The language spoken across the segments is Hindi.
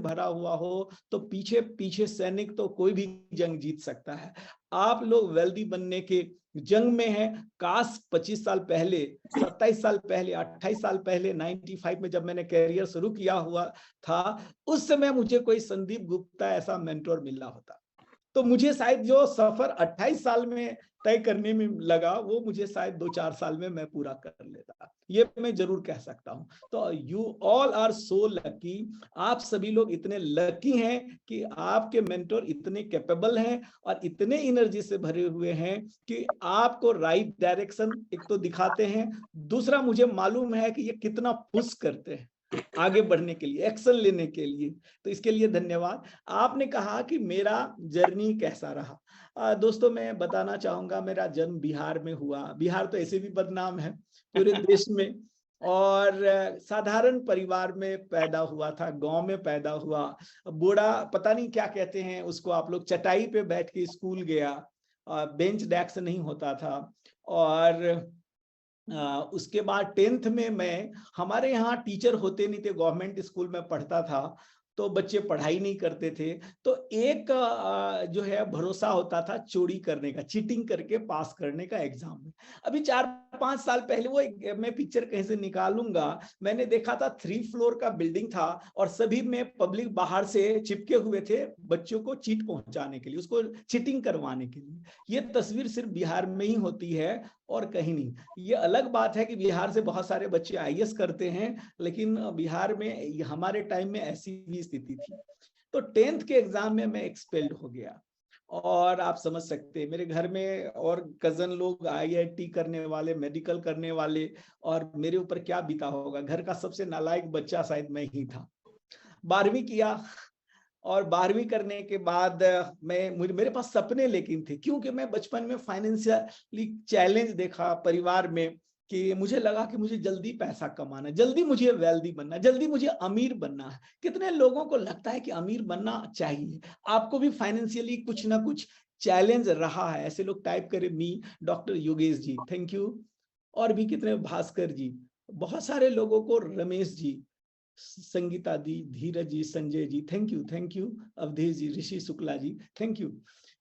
भरा हुआ हो तो पीछे पीछे सैनिक तो कोई भी जंग जीत सकता है। आप लोग वेल्दी बनने के जंग में हैं। काश 25 साल पहले, 27 साल पहले, 28 साल पहले 95 में जब मैंने करियर शुरू किया हुआ था, उस समय मुझे कोई संदीप गुप्ता ऐसा मेंटोर मिला होता, तो मुझे शायद जो सफर 28 साल में तय करने में लगा वो मुझे शायद 2-4 साल में मैं पूरा कर लेता, ये मैं जरूर कह सकता हूं। तो you all are so lucky, आप सभी लोग इतने लकी हैं कि आपके मेंटोर इतने कैपेबल हैं और इतने एनर्जी से भरे हुए हैं कि आपको राइट डायरेक्शन एक तो दिखाते हैं, दूसरा मुझे मालूम है कि ये कितना पुश करते हैं आगे बढ़ने के लिए, एक्शन लेने के लिए। तो इसके लिए धन्यवाद। आपने कहा कि मेरा जर्नी कैसा रहा। दोस्तों मैं बताना चाहूंगा, मेरा जन्म बिहार में हुआ। बिहार तो ऐसे भी बदनाम है पूरे देश में, और साधारण परिवार में पैदा हुआ था, गांव में पैदा हुआ। बूढ़ा पता नहीं क्या कहते हैं उसको आप लोग, चटाई पे बैठ के स्कूल गया, बेंच डेस्क नहीं होता था। और उसके बाद 10th में मैं, हमारे यहाँ टीचर होते नहीं थे, गवर्नमेंट स्कूल में पढ़ता था तो बच्चे पढ़ाई नहीं करते थे, तो एक जो है भरोसा होता था चोरी करने का, चीटिंग करके पास करने का एग्जाम में। अभी 4-5 साल पहले वो मैं पिक्चर कहीं से निकालूंगा, मैंने देखा था 3 फ्लोर का बिल्डिंग था और सभी में पब्लिक बाहर से चिपके हुए थे बच्चों को चीट पहुंचाने के लिए, उसको चीटिंग करवाने के लिए। ये तस्वीर सिर्फ बिहार में ही होती है और कहीं नहीं। ये अलग बात है कि बिहार से बहुत सारे बच्चे आईएएस करते हैं, लेकिन बिहार में हमारे टाइम में ऐसी भी स्थिति थी। तो 10th के एग्जाम में मैं एक्सपेल्ड हो गया, और आप समझ सकते हैं मेरे घर में और कजन लोग आईआईटी करने वाले, मेडिकल करने वाले, और मेरे ऊपर क्या बीता होगा। घर का सबसे नालायक बच्चा शायद मैं ही था। 12वीं किया, और 12वीं करने के बाद मेरे पास सपने लेकिन थे, क्योंकि मैं बचपन में फाइनेंशियली चैलेंज देखा परिवार में, कि मुझे लगा कि मुझे जल्दी पैसा कमाना, जल्दी मुझे वेल्दी बनना, जल्दी मुझे अमीर बनना है। कितने लोगों को लगता है कि अमीर बनना चाहिए? आपको भी फाइनेंशियली कुछ ना कुछ चैलेंज रहा है? ऐसे लोग टाइप करें, me, doctor Yogesh ji thank you, और भी कितने, भास्कर जी, बहुत सारे लोगों को, Ramesh ji, Sangeeta di, Dheeraj ji, Sanjay ji thank you, Awadhesh ji, Rishi Shukla ji thank you.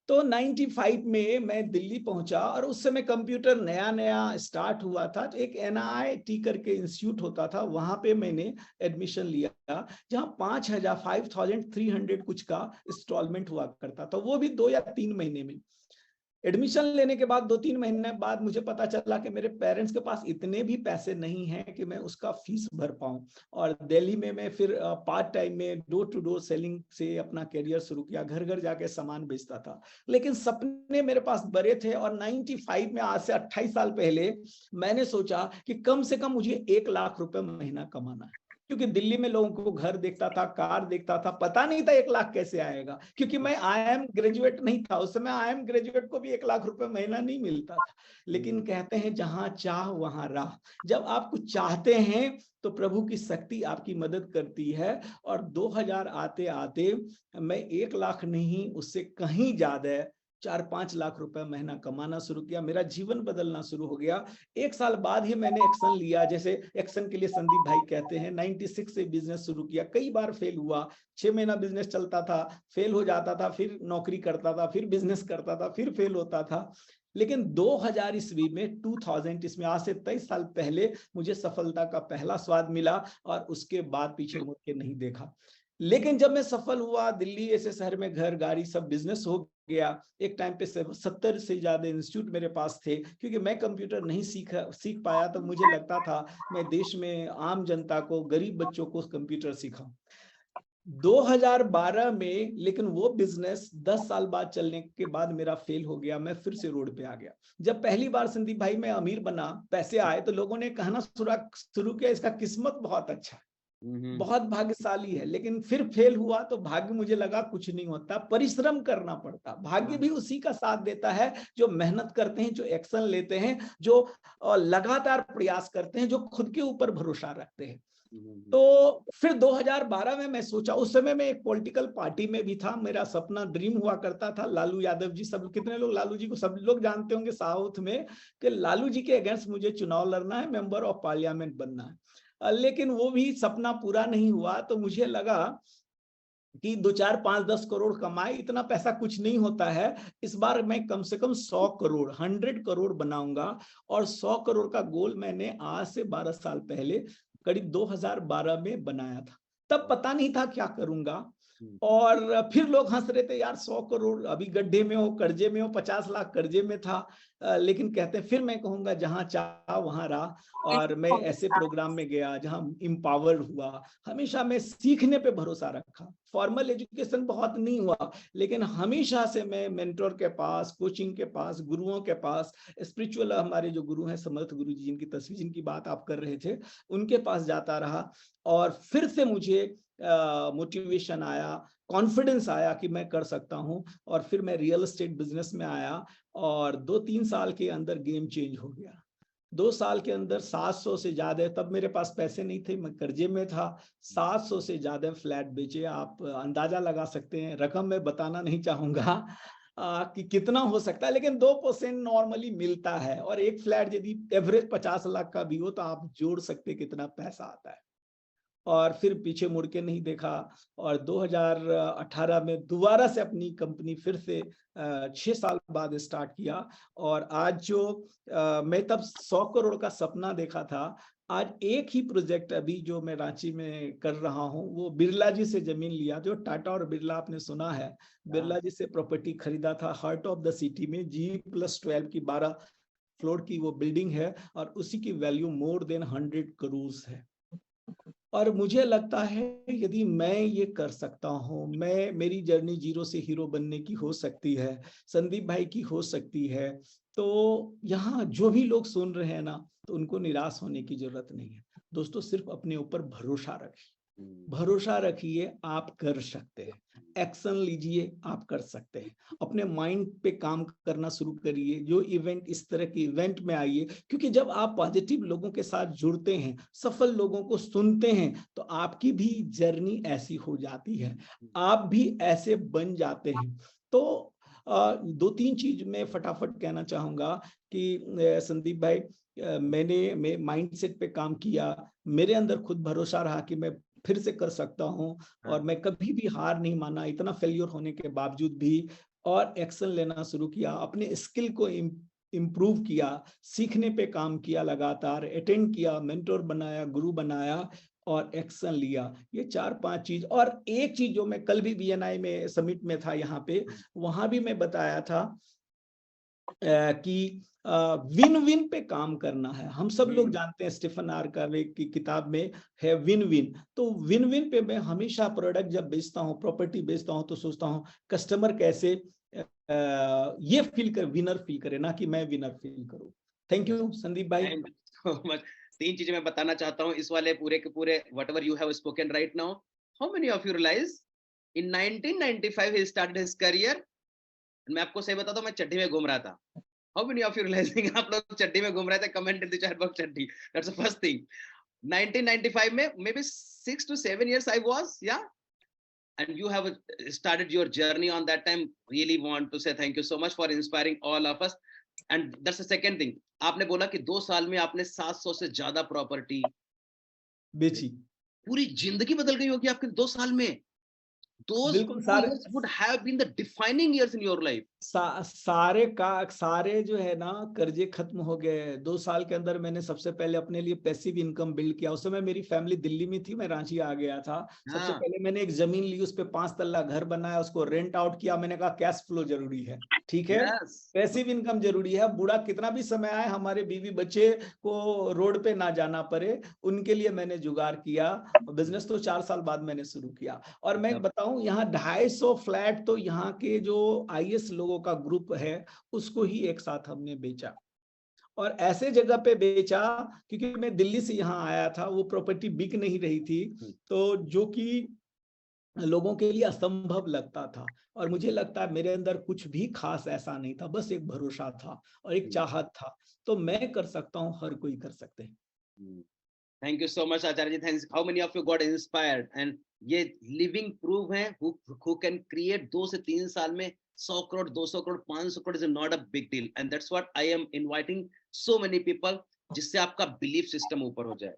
तो 95 में मैं दिल्ली पहुंचा, और उस समय कंप्यूटर नया नया स्टार्ट हुआ था, तो एक NIT करके इंस्टीट्यूट होता था, वहां पे मैंने एडमिशन लिया, जहां 5,300 कुछ का इंस्टॉलमेंट हुआ करता था, वो भी 2 या 3 महीने में। एडमिशन लेने के बाद 2-3 महीने बाद मुझे पता चला कि मेरे पेरेंट्स के पास इतने भी पैसे नहीं हैं कि मैं उसका फीस भर पाऊं, और दिल्ली में मैं फिर पार्ट टाइम में डोर टू डोर सेलिंग से अपना करियर शुरू किया, घर घर जाके सामान बेचता था। लेकिन सपने मेरे पास बड़े थे, और 95 में, आज से 28 साल पहले, मैंने सोचा कि कम से कम मुझे 1 लाख रुपए महीना कमाना है, क्योंकि दिल्ली में लोगों को घर देखता था, कार देखता था, पता नहीं था 1 लाख कैसे आएगा, क्योंकि मैं IIM ग्रेजुएट नहीं था उस समय। IIM ग्रेजुएट को भी 1 लाख रुपए महीना नहीं मिलता था। लेकिन कहते हैं जहां चाह वहां राह, जब आप कुछ चाहते हैं तो प्रभु की शक्ति आपकी मदद करती है। और 2000 आते आते मैं 1 लाख नहीं, उससे कहीं ज्यादा 4-5 लाख रुपए महीना कमाना शुरू किया, मेरा जीवन बदलना शुरू हो गया। 1 साल बाद ही मैंने एक्शन लिया, जैसे एक्शन के लिए संदीप भाई कहते हैं। 96 से बिजनेस शुरू किया, कई बार फेल हुआ, 6 महीना बिजनेस चलता था, फेल हो जाता था, फिर नौकरी करता था, फिर बिजनेस करता था, फिर फेल होता था। लेकिन 2000 ईस्वी में, 2000 इसमें, आज से 23 साल पहले, मुझे सफलता का पहला स्वाद मिला, और उसके बाद पीछे मुड़ के नहीं देखा। लेकिन जब मैं सफल हुआ, दिल्ली ऐसे शहर में घर गाड़ी सब बिजनेस हो गया, एक टाइम पे 70 से ज्यादा इंस्टीट्यूट मेरे पास थे, क्योंकि मैं कंप्यूटर नहीं सीख पाया, तो मुझे लगता था मैं देश में आम जनता को, गरीब बच्चों को कंप्यूटर सिखाऊं। 2012 में लेकिन वो बिजनेस 10 साल बाद चलने के बाद मेरा फेल हो गया, मैं फिर से रोड पे आ गया। जब पहली बार संदीप भाई मैं अमीर बना, पैसे आए, तो लोगों ने कहना शुरू किया, इसका किस्मत बहुत अच्छा है, बहुत भाग्यशाली है। लेकिन फिर फेल हुआ तो भाग्य, मुझे लगा कुछ नहीं होता, परिश्रम करना पड़ता। भाग्य भी उसी का साथ देता है जो मेहनत करते हैं, जो एक्शन लेते हैं, जो लगातार प्रयास करते हैं, जो खुद के ऊपर भरोसा रखते हैं। तो फिर 2012 में मैं सोचा, उस समय मैं एक पॉलिटिकल पार्टी में भी था, मेरा सपना, ड्रीम हुआ करता था, लालू यादव जी, सब कितने लोग लालू जी को सब लोग जानते होंगे साउथ में, कि लालू जी के अगेंस्ट मुझे चुनाव लड़ना है, मेंबर ऑफ पार्लियामेंट बनना है। लेकिन वो भी सपना पूरा नहीं हुआ। तो मुझे लगा कि 2, 4, 5, 10 करोड़ कमाए, इतना पैसा कुछ नहीं होता है। इस बार मैं कम से कम 100 करोड़ 100 करोड़ बनाऊंगा। और 100 करोड़ का गोल मैंने आज से 12 साल पहले करीब 2012 में बनाया था। तब पता नहीं था क्या करूंगा। और फिर लोग हंस रहे थे, यार 100 करोड़ अभी गड्ढे में हो, कर्जे में हो, 50 लाख कर्जे में था। लेकिन कहते हैं, फिर मैं कहूंगा जहां चाह वहां रहा। और मैं ऐसे प्रोग्राम में गया जहां इम्पावर्ड हुआ। हमेशा मैं सीखने पे भरोसा रखा। फॉर्मल एजुकेशन बहुत नहीं हुआ, लेकिन हमेशा से मैं मेंटोर के पास, कोचिंग के पास, गुरुओं के पास, स्पिरिचुअल हमारे जो गुरु हैं, समर्थ गुरु जी, जिनकी तस्वीर, जिनकी बात आप कर रहे थे, उनके पास जाता रहा। और फिर से मुझे मोटिवेशन आया, कॉन्फिडेंस आया कि मैं कर सकता हूं। और फिर मैं रियल एस्टेट बिजनेस में आया और 2-3 साल के अंदर गेम चेंज हो गया। 2 साल के अंदर 700 से ज्यादा, तब मेरे पास पैसे नहीं थे, मैं कर्जे में था, 700 से ज्यादा फ्लैट बेचे। आप अंदाजा लगा सकते हैं, रकम मैं बताना नहीं चाहूंगा कि कितना हो सकता है, लेकिन 2% नॉर्मली मिलता है। और एक फ्लैट यदि एवरेज 50 लाख का भी हो तो आप जोड़ सकते कितना पैसा आता है। और फिर पीछे मुड़ के नहीं देखा। और 2018 में दोबारा से अपनी कंपनी फिर से 6 साल बाद स्टार्ट किया। और आज जो मैं तब 100 करोड़ का सपना देखा था, आज एक ही प्रोजेक्ट अभी जो मैं रांची में कर रहा हूं, वो बिरला जी से जमीन लिया। जो टाटा और बिरला आपने सुना है, बिरला जी से प्रॉपर्टी खरीदा था हार्ट ऑफ द सिटी में, G+12 की 12 फ्लोर की वो बिल्डिंग है। और उसी की वैल्यू मोर देन 100 करोड़ है। और मुझे लगता है यदि मैं ये कर सकता हूं, मेरी जर्नी जीरो से हीरो बनने की हो सकती है, संदीप भाई की हो सकती है, तो यहाँ जो भी लोग सुन रहे हैं ना, तो उनको निराश होने की जरूरत नहीं है। दोस्तों, सिर्फ अपने ऊपर भरोसा रखिए, भरोसा रखिए, आप कर सकते हैं। एक्शन लीजिए, आप कर सकते हैं। अपने माइंड पे काम करना शुरू करिए। जो इवेंट, इस तरह के इवेंट में आइए, क्योंकि जब आप पॉजिटिव लोगों के साथ जुड़ते हैं, सफल लोगों को सुनते हैं, तो आपकी भी जर्नी ऐसी हो जाती है, आप भी ऐसे बन जाते हैं। तो 2-3 चीज मैं फटाफट कहना चाहूंगा कि संदीप भाई, मैंने माइंडसेट पे काम किया। मेरे अंदर खुद भरोसा रहा कि मैं फिर से कर सकता हूं। और मैं कभी भी हार नहीं माना, इतना फेल्योर होने के बावजूद भी। और एक्शन लेना शुरू किया, अपने स्किल को इम्प्रूव किया, सीखने पे काम किया, लगातार अटेंड किया, मेंटोर बनाया, गुरु बनाया और एक्शन लिया। ये 4-5 चीज। और एक चीज जो मैं कल भी BNI में समिट में था यहाँ पे, वहां भी मैं बताया था कि विन विन पे काम करना है। हम सब लोग जानते हैं, स्टीफन आर्कावे की किताब में है विन विन। तो विन विन पे मैं हमेशा प्रोडक्ट जब बेचता हूँ, प्रॉपर्टी बेचता हूँ, तो सोचता हूँ कस्टमर कैसे ये फील कर, विनर फील करे, ना कि मैं विनर फील करूँ। थैंक यू संदीप भाई। Thank you so much. 3 चीजें मैं बताना चाहता हूँ इस वाले पूरे के पूरे whatever you have spoken right now. How many of you realize in 1995 he started his career? मैं आपको सही बताता हूँ, मैं चड्डी में घूम रहा था। How many of you realizing आप लोग चड्डी में घूम रहे थे? Comment in the chat box चड्डी। That's the first thing. 1995 में maybe 6 to 7 years I was, yeah. And you have started your journey on that time. Really want to say thank you so much for inspiring all of us. And that's the second thing. आपने बोला कि 2 साल में आपने 700 से ज्यादा प्रॉपर्टी बेची। पूरी जिंदगी बदल गई होगी आपके 2 साल में। Those बिल्कुल 2 सारे years would have been the defining years in your life. सारे जो है ना कर्जे खत्म हो गए। 2 साल के अंदर मैंने सबसे पहले अपने लिए पैसिव इनकम बिल्ड किया। उस समय मेरी फैमिली दिल्ली में थी, मैं रांची आ गया था। सबसे पहले मैंने एक जमीन ली, उस पे 5 तल्ला घर बनाया, उसको रेंट आउट किया। मैंने कहा कैश फ्लो जरूरी है, ठीक है, पैसिव इनकम जरूरी है। बूढ़ा कितना भी समय आए, हमारे बीवी बच्चे को रोड पे ना जाना पड़े, उनके लिए मैंने जुगाड़ किया। बिजनेस तो 4 साल बाद मैंने शुरू किया। और मैं बताऊं, यहाँ 250 फ्लैट तो यहाँ के जो IAS लोगों का ग्रुप है, उसको ही एक साथ हमने बेचा। और ऐसे जगह पे बेचा क्योंकि मैं दिल्ली से यहाँ आया था, वो प्रॉपर्टी बिक नहीं रही थी, तो जो कि लोगों के लिए असंभव लगता था। और मुझे लगता है मेरे अंदर कुछ भी खास ऐसा नहीं था, बस एक भरोसा था और एक चाहत था। तो मैं कर सकता हूँ, हर कोई कर सकते हैं। Thank you so much Acharya ji. Thanks. How many of you got inspired? And ये living proof है who can create 2 से 3 साल में 100 crore, 200 crore, 500 crore is not a big deal. And that's what I am inviting so many people, जिससे आपका belief system ऊपर हो जाए.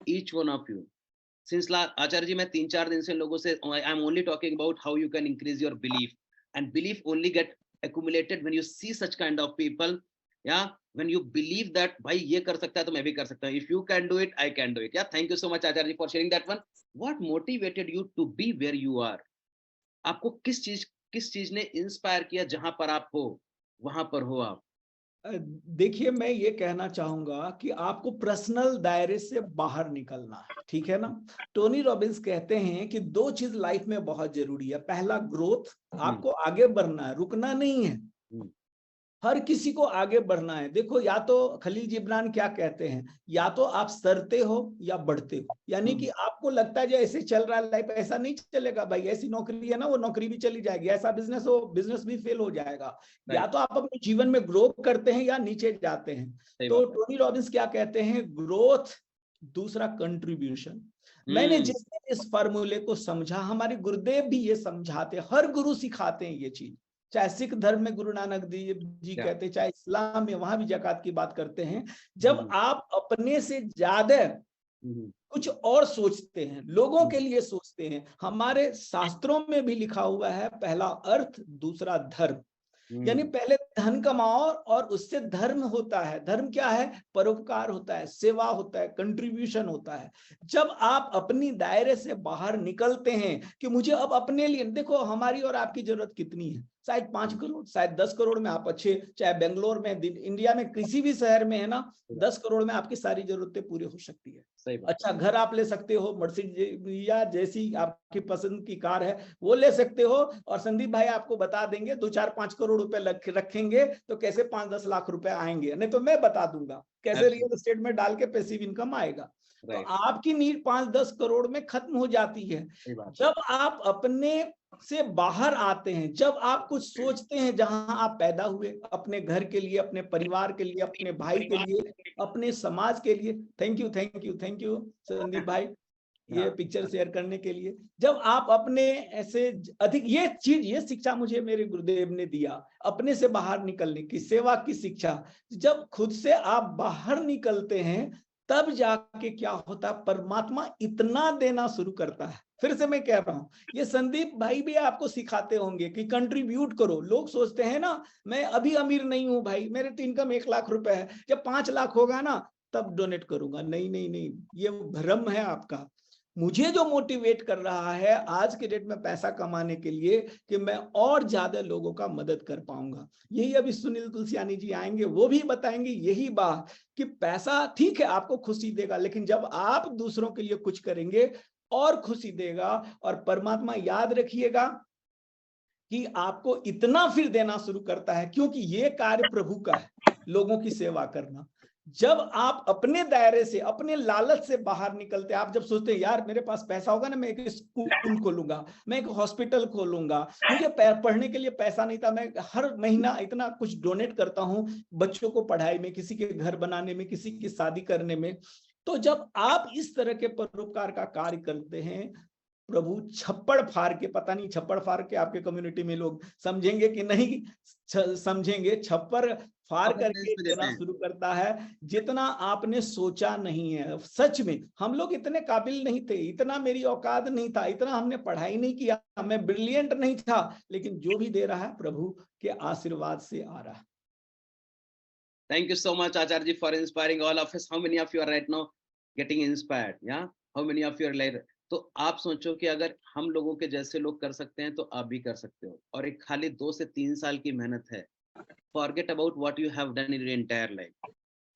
Each one of you since Acharya ji, मैं 3-4 दिन से लोगों से, I am only talking about how you can increase your belief, and belief only get accumulated when you see such kind of people. Yeah, when you believe that भाई ये कर सकता है तो मैं भी कर सकता हूँ, if you can do it, I can do it. Yeah, thank you so much Acharya ji for sharing that one. What motivated you to be where you are? आपको किस चीज ने इंस्पायर किया, जहां पर आप हो वहां पर हो आप? देखिए, मैं ये कहना चाहूंगा कि आपको पर्सनल दायरे से बाहर निकलना है, ठीक है ना। टोनी रॉबिन्स कहते हैं कि 2 चीज लाइफ में बहुत जरूरी है। पहला ग्रोथ, आपको आगे बढ़ना है, रुकना नहीं है। हर किसी को आगे बढ़ना है। देखो, या तो खलील जिब्रान क्या कहते हैं, या तो आप सरते हो या बढ़ते हो। यानी कि आपको लगता है जो ऐसे चल रहा है लाइफ, ऐसा नहीं चलेगा भाई, ऐसी नौकरी है ना, वो नौकरी भी चली जाएगी, ऐसा बिजनेस हो, बिजनेस भी फेल हो जाएगा। या तो आप अपने जीवन में ग्रो करते हैं या नीचे जाते हैं। तो टोनी रॉबिन्स क्या कहते हैं, ग्रोथ, दूसरा कंट्रीब्यूशन। मैंने जिस दिन इस फॉर्मूले को समझा, हमारे गुरुदेव भी ये समझाते, हर गुरु सिखाते हैं ये चीज। चाहे सिख धर्म में गुरु नानक देव जी कहते हैं, चाहे इस्लाम में, वहां भी ज़कात की बात करते हैं। जब आप अपने से ज्यादा कुछ और सोचते हैं, लोगों के लिए सोचते हैं, हमारे शास्त्रों में भी लिखा हुआ है, पहला अर्थ, दूसरा धर्म। यानी पहले धन कमाओ और उससे धर्म होता है। धर्म क्या है? परोपकार होता है, सेवा होता है, कंट्रीब्यूशन होता है। जब आप अपनी दायरे से बाहर निकलते हैं कि मुझे अब अपने लिए, देखो हमारी और आपकी जरूरत कितनी है, शायद 5 करोड़, शायद 10 करोड़ में आप अच्छे, चाहे बेंगलोर में, इंडिया में किसी भी शहर में है ना, 10 करोड़ में आपकी सारी जरूरतें पूरी हो सकती है। अच्छा घर आप ले सकते हो, मर्सिडीज या जैसी आपकी पसंद की कार है वो ले सकते हो। और संदीप भाई आपको बता देंगे 2-4-5 करोड़ रुपए रखेंगे तो कैसे 5-10 लाख रुपए आएंगे, नहीं तो मैं बता दूंगा कैसे रियल एस्टेट में डाल के पैसिव इनकम आएगा। तो आपकी नीड 5-10 करोड़ में खत्म हो जाती है। जब आप अपने से बाहर आते हैं, जब आप कुछ सोचते हैं जहां आप पैदा हुए, अपने घर के लिए, अपने परिवार के लिए, अपने भाई के लिए, अपने समाज के लिए। थैंक यू संदीप भाई ये पिक्चर शेयर करने के लिए। जब आप अपने ऐसे अधिक, ये चीज, ये शिक्षा मुझे मेरे गुरुदेव ने दिया, अपने से बाहर निकलने की, सेवा की शिक्षा। जब खुद से आप बाहर निकलते हैं तब जाके क्या होता है, परमात्मा इतना देना शुरू करता है। फिर से मैं कह रहा हूं, ये संदीप भाई भी आपको सिखाते होंगे कि कंट्रीब्यूट करो। लोग सोचते हैं ना, मैं अभी अमीर नहीं हूं भाई, मेरे तो इनकम 1 लाख रुपए है, जब 5 लाख होगा ना तब डोनेट करूंगा। नहीं, ये भ्रम है आपका। मुझे जो मोटिवेट कर रहा है आज के डेट में पैसा कमाने के लिए, कि मैं और ज्यादा लोगों का मदद कर पाऊंगा। यही अभी सुनील तुलसियानी जी आएंगे, वो भी बताएंगे यही बात, कि पैसा ठीक है आपको खुशी देगा, लेकिन जब आप दूसरों के लिए कुछ करेंगे और खुशी देगा। और परमात्मा याद रखिएगा कि आपको इतना फिर देना शुरू करता है, क्योंकि ये कार्य प्रभु का है, लोगों की सेवा करना। जब आप अपने दायरे से, अपने लालच से बाहर निकलते, आप जब सोचते हैं यार मेरे पास पैसा होगा ना, मैं एक स्कूल खोलूंगा, मैं एक हॉस्पिटल खोलूंगा, मुझे पढ़ने के लिए पैसा नहीं था, मैं हर महीना इतना कुछ डोनेट करता हूं बच्चों को पढ़ाई में, किसी के घर बनाने में, किसी की शादी करने में। तो जब आप इस तरह के परोपकार का कार्य करते हैं, प्रभु छप्पड़ फाड़ के, पता नहीं छप्पड़ फाड़ के आपके कम्युनिटी में लोग समझेंगे कि नहीं समझेंगे, छप्पड़ फाड़ करके देना शुरू करता है जितना आपने सोचा नहीं है। सच में हम लोग इतने काबिल नहीं थे, इतना मेरी औकात नहीं था, इतना हमने पढ़ाई नहीं किया, मैं ब्रिलियंट नहीं था, लेकिन जो भी दे रहा है प्रभु के आशीर्वाद से आ रहा है। Thank you so much, Acharya, for inspiring all of us. How many of you are right now getting inspired? Yeah, how many of you are like? तो आप सोचो कि अगर हम लोगों के जैसे लोग कर सकते हैं तो आप भी कर सकते हो। और एक खाली 2 से 3 साल की मेहनत है। Forget about what you have done in your entire life.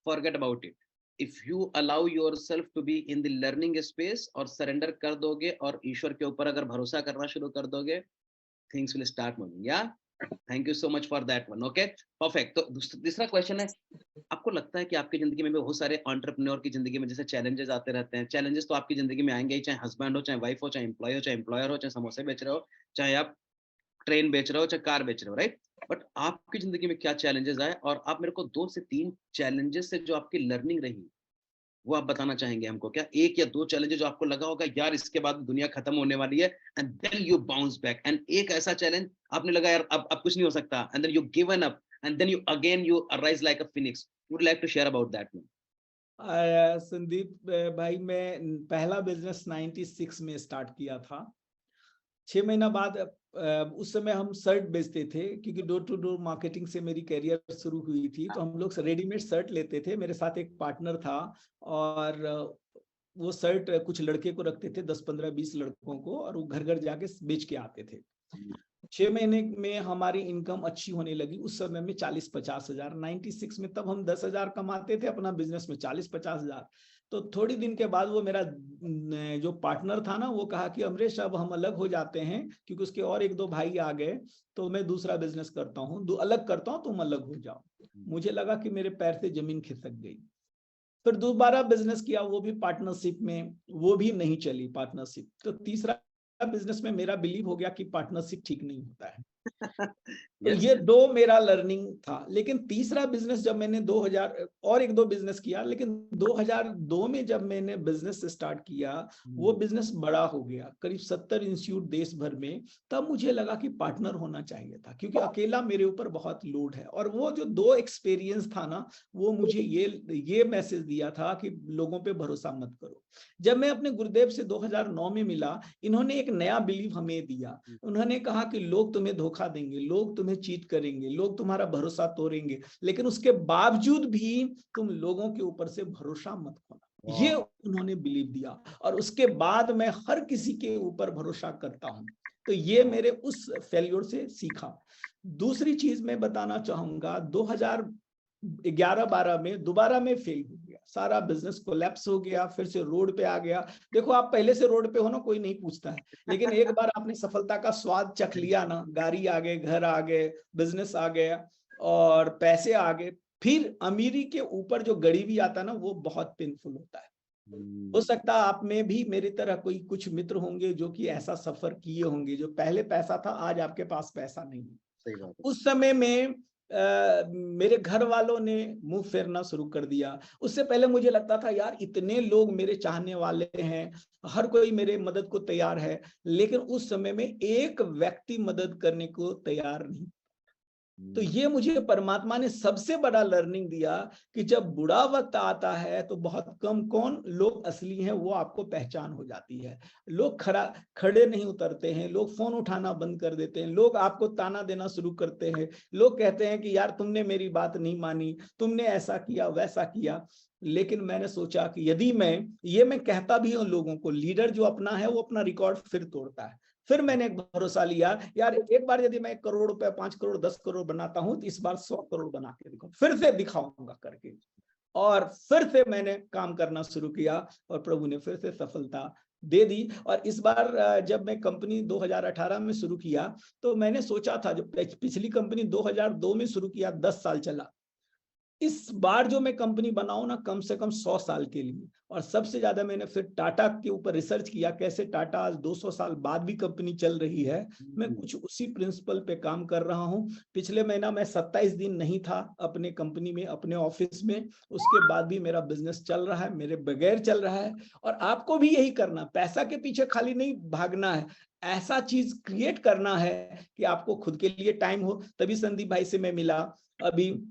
Forget about it. If you allow yourself to be in the learning space और surrender कर दोगे और ईश्वर के ऊपर अगर भरोसा करना शुरू कर दोगे, things will start moving. Yeah. Thank you so much for that one. Okay, perfect. तो दूसरा क्वेश्चन है, आपको लगता है कि आपकी जिंदगी में भी बहुत सारे एंटरप्रेन्योर की जिंदगी में जैसे चैलेंजेस आते रहते हैं, चैलेंजेस तो आपकी जिंदगी में आएंगे ही, चाहे हस्बैंड हो, चाहे वाइफ हो, चाहे एम्प्लॉय हो, चाहे एम्प्लॉयर हो, चाहे समोसे बेच रहे हो, चाहे आप ट्रेन बेच रहे हो, चाहे कार बेच रहे हो, राइट? बट आपकी जिंदगी में क्या चैलेंजेस आए, और आप मेरे को 2 से 3 चैलेंजेस से जो आपकी लर्निंग रही वो आप बताना चाहेंगे हमको? क्या 1 या 2 चैलेंजेस जो आपको लगा होगा यार इसके बाद दुनिया खत्म होने वाली है, and then you bounce back, and एक ऐसा चैलेंज आपने लगा यार अब कुछ नहीं हो सकता, and then you given up, and then you again you arise like a phoenix? Would like to share about that? Sandeep भाई, मैं पहला बिजनेस 96 में स्टार्ट किया था। 6 महीना बाद उस समय हम शर्ट बेचते थे, क्योंकि डोर टू डोर मार्केटिंग से मेरी कैरियर शुरू हुई थी। तो हम लोग रेडीमेड शर्ट लेते थे। मेरे साथ एक पार्टनर था और वो शर्ट कुछ लड़के को रखते थे, 10 15 20 लड़कों को, और वो घर घर जाके बेच के आते थे। 6 महीने में हमारी इनकम अच्छी होने लगी। उस समय में 40-50 हजार, 96 में तब हम 10,000 कमाते थे अपना बिजनेस में, 40-50 हजार। तो थोड़ी दिन के बाद वो मेरा जो पार्टनर था ना, वो कहा कि अमरेश अब हम अलग हो जाते हैं, क्योंकि उसके और 1-2 भाई आ गए, तो मैं दूसरा बिजनेस करता हूँ, अलग करता हूँ, तुम अलग हो जाओ। मुझे लगा कि मेरे पैर से जमीन खिसक गई। फिर दोबारा बिजनेस किया, वो भी पार्टनरशिप में, वो भी नहीं चली पार्टनरशिप। तो तीसरा बिजनेस में मेरा बिलीव हो गया कि पार्टनरशिप ठीक नहीं होता है। तो ये 2 मेरा लर्निंग था। लेकिन तीसरा बिजनेस जब मैंने 2000 और 1-2 बिजनेस किया, लेकिन 2002 में जब मैंने बिजनेस स्टार्ट किया, वो बिजनेस बड़ा हो गया, करीब 70 इंस्टीट्यूट देश भर में। तब मुझे लगा कि पार्टनर होना चाहिए था, क्योंकि अकेला मेरे ऊपर बहुत लोड है। और वो जो 2 एक्सपीरियंस था ना, वो मुझे ये मैसेज दिया था कि लोगों पे भरोसा मत करो। जब मैं अपने गुरुदेव से 2009 में मिला, इन्होंने एक नया बिलीव हमें दिया। उन्होंने कहा कि लोग तुम्हें धोखा देंगे, लोग तुम्हें चीट करेंगे, लोग तुम्हारा भरोसा तोड़ेंगे, लेकिन उसके बावजूद भी तुम लोगों के ऊपर से भरोसा मत खोना। ये उन्होंने बिलीव दिया, और उसके बाद मैं हर किसी के ऊपर भरोसा करता हूं। तो ये मेरे उस फेल्योर से सीखा। दूसरी चीज मैं बताना चाहूंगा, 2011-12 में दोबारा में फेल हो गया, सारा बिजनेस कोलैप्स हो गया, फिर से रोड पे आ गया। देखो, आप पहले से रोड पे हो ना, कोई नहीं पूछता है, लेकिन एक बार आपने सफलता का स्वाद चख लिया ना, गाड़ी आ गए, घर आ गए, बिजनेस आ गया और पैसे आ गए, फिर अमीरी के ऊपर जो गरीबी आता ना, वो बहुत पेनफुल होता है। हो सकता है आप में भी मेरी तरह कोई कुछ मित्र होंगे जो कि ऐसा सफर किए होंगे, जो पहले पैसा था, आज आपके पास पैसा नहीं है। सही बात है। उस समय में मेरे घर वालों ने मुंह फेरना शुरू कर दिया। उससे पहले मुझे लगता था यार, इतने लोग मेरे चाहने वाले हैं, हर कोई मेरे मदद को तैयार है, लेकिन उस समय में एक व्यक्ति मदद करने को तैयार नहीं। तो ये मुझे परमात्मा ने सबसे बड़ा लर्निंग दिया कि जब बुरा वक्त आता है तो बहुत कम कौन लोग असली हैं, वो आपको पहचान हो जाती है। लोग खड़े नहीं उतरते हैं, लोग फोन उठाना बंद कर देते हैं, लोग आपको ताना देना शुरू करते हैं, लोग कहते हैं कि यार तुमने मेरी बात नहीं मानी, तुमने ऐसा किया वैसा किया। लेकिन मैंने सोचा कि यदि मैं कहता भी हूं लोगों को, लीडर जो अपना है वो अपना रिकॉर्ड फिर तोड़ता है। फिर मैंने एक भरोसा लिया, यार एक बार यदि मैं 1 करोड़ रुपए, 5 करोड़, 10 करोड़ बनाता हूं, तो इस बार 100 करोड़ बना के दिखाऊं, फिर से दिखाऊंगा करके। और फिर से मैंने काम करना शुरू किया, और प्रभु ने फिर से सफलता दे दी। और इस बार जब मैं कंपनी 2018 में शुरू किया, तो मैंने सोचा था, जो पिछली कंपनी 2002 में शुरू किया, 10 साल चला, इस बार जो मैं कंपनी बनाऊं ना, कम से कम 100 साल के लिए। और सबसे ज्यादा मैंने फिर टाटा के ऊपर रिसर्च किया, कैसे टाटा आज 200 साल बाद भी कंपनी चल रही है। मैं कुछ उसी प्रिंसिपल पे काम कर रहा हूं। पिछले महीना मैं 27 दिन नहीं था अपने कंपनी में, अपने ऑफिस में, उसके बाद भी मेरा बिजनेस चल रहा है, मेरे बगैर चल रहा है। और आपको भी यही करना, पैसा के पीछे खाली नहीं भागना है, ऐसा चीज क्रिएट करना है कि आपको खुद के लिए टाइम हो। तभी संदीप भाई से मैं मिला, अभी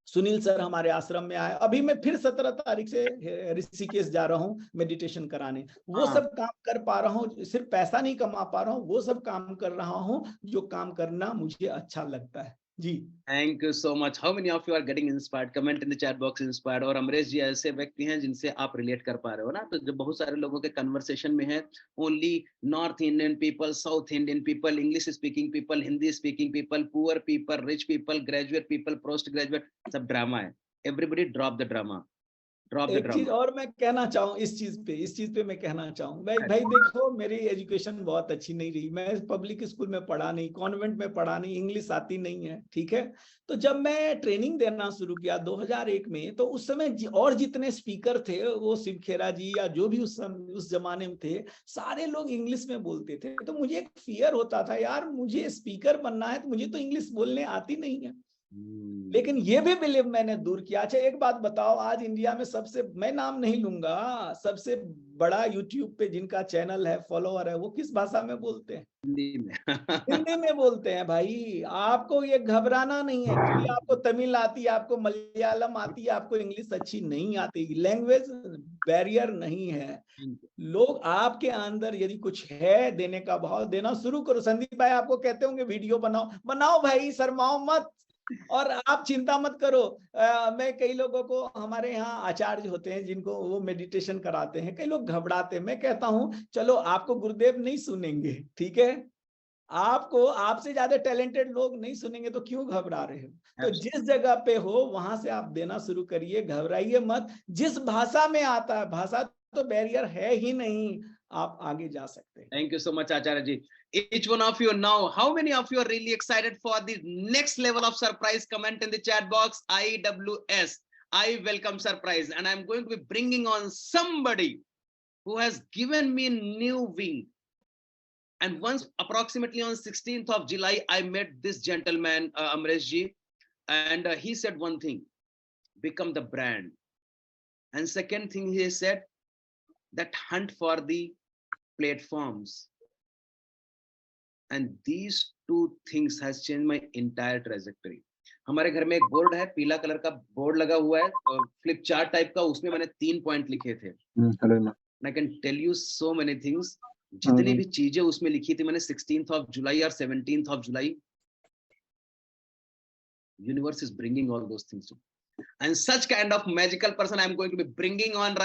सुनील सर हमारे आश्रम में आए, अभी मैं फिर 17 तारीख से ऋषिकेश जा रहा हूँ मेडिटेशन कराने। वो सब काम कर पा रहा हूँ, सिर्फ पैसा नहीं कमा पा रहा हूँ, वो सब काम कर रहा हूँ जो काम करना मुझे अच्छा लगता है। जी, thank you so much. How many of you are getting inspired? Comment in the chat box inspired. और अमरेश जी ऐसे व्यक्ति हैं जिनसे आप रिलेट कर पा रहे हो ना। तो जब बहुत सारे लोगों के कन्वर्सेशन में है, only north Indian people, south Indian people, English speaking people, Hindi speaking people, poor people, rich people, graduate people, post graduate, सब ड्रामा है। Everybody drop the drama, drop the एक चीज ड्रामा। और मैं कहना चाहूँ, इस चीज पे मैं कहना चाहूँ, भाई देखो, मेरी एजुकेशन बहुत अच्छी नहीं रही, मैं पब्लिक स्कूल में पढ़ा नहीं, कॉन्वेंट में पढ़ा नहीं, इंग्लिश आती नहीं है, ठीक है। तो जब मैं ट्रेनिंग देना शुरू किया 2001 में, तो उस समय और जितने स्पीकर थे, वो शिव खेरा जी या जो भी उस जमाने में थे, सारे लोग इंग्लिश में बोलते थे। तो मुझे एक फियर होता था, यार मुझे स्पीकर बनना है, तो मुझे तो इंग्लिश बोलने आती नहीं है। लेकिन ये भी बिलीव मैंने दूर किया। अच्छा एक बात बताओ, आज इंडिया में सबसे, मैं नाम नहीं लूंगा, सबसे बड़ा यूट्यूब पे जिनका चैनल है, फॉलोअर है, वो किस भाषा में बोलते हैं? हिंदी में। हिंदी में बोलते हैं भाई। आपको ये घबराना नहीं है कि आपको तमिल आती है, आपको मलयालम आती है, आपको इंग्लिश अच्छी नहीं आती, लैंग्वेज बैरियर नहीं है। लोग आपके अंदर यदि कुछ है देने का भाव, देना शुरू करो। संदीप भाई आपको कहते होंगे वीडियो बनाओ, बनाओ भाई, शर्माओ मत। और आप चिंता मत करो। मैं कई लोगों को, हमारे यहाँ आचार्य होते हैं जिनको वो मेडिटेशन कराते हैं, कई लोग घबराते हैं। मैं कहता हूं चलो आपको गुरुदेव नहीं सुनेंगे, ठीक है, आपको आपसे ज्यादा टैलेंटेड लोग नहीं सुनेंगे, तो क्यों घबरा रहे हो? तो जिस जगह पे हो वहां से आप देना शुरू करिए, घबराइए मत। जिस भाषा में आता है, भाषा तो बैरियर है ही नहीं, आप आगे जा सकते हैं। Thank you so much, Acharya ji. Each one of you now, how many of you are really excited for the next level of surprise? Comment in the chat box. IWS. I welcome surprise, and I'm going to be bringing on somebody who has given me new wing. And once, approximately on 16th of July, I met this gentleman, Amresh ji, and he said one thing: become the brand. And second thing he said, that hunt for the platforms. And these two things has changed my entire trajectory. हमारे घर में एक बोर्ड है, पीला कलर का बोर्ड लगा हुआ है, फ्लिप चार्ट टाइप का, उसमें मैंने 3 पॉइंट लिखे थे। I can tell you so many things. जितनी भी चीजें उसमें लिखी थी मैंने 16th of July or 17th of July, universe is bringing all those things to me. And such kind of magical person I'm going to be bringing on right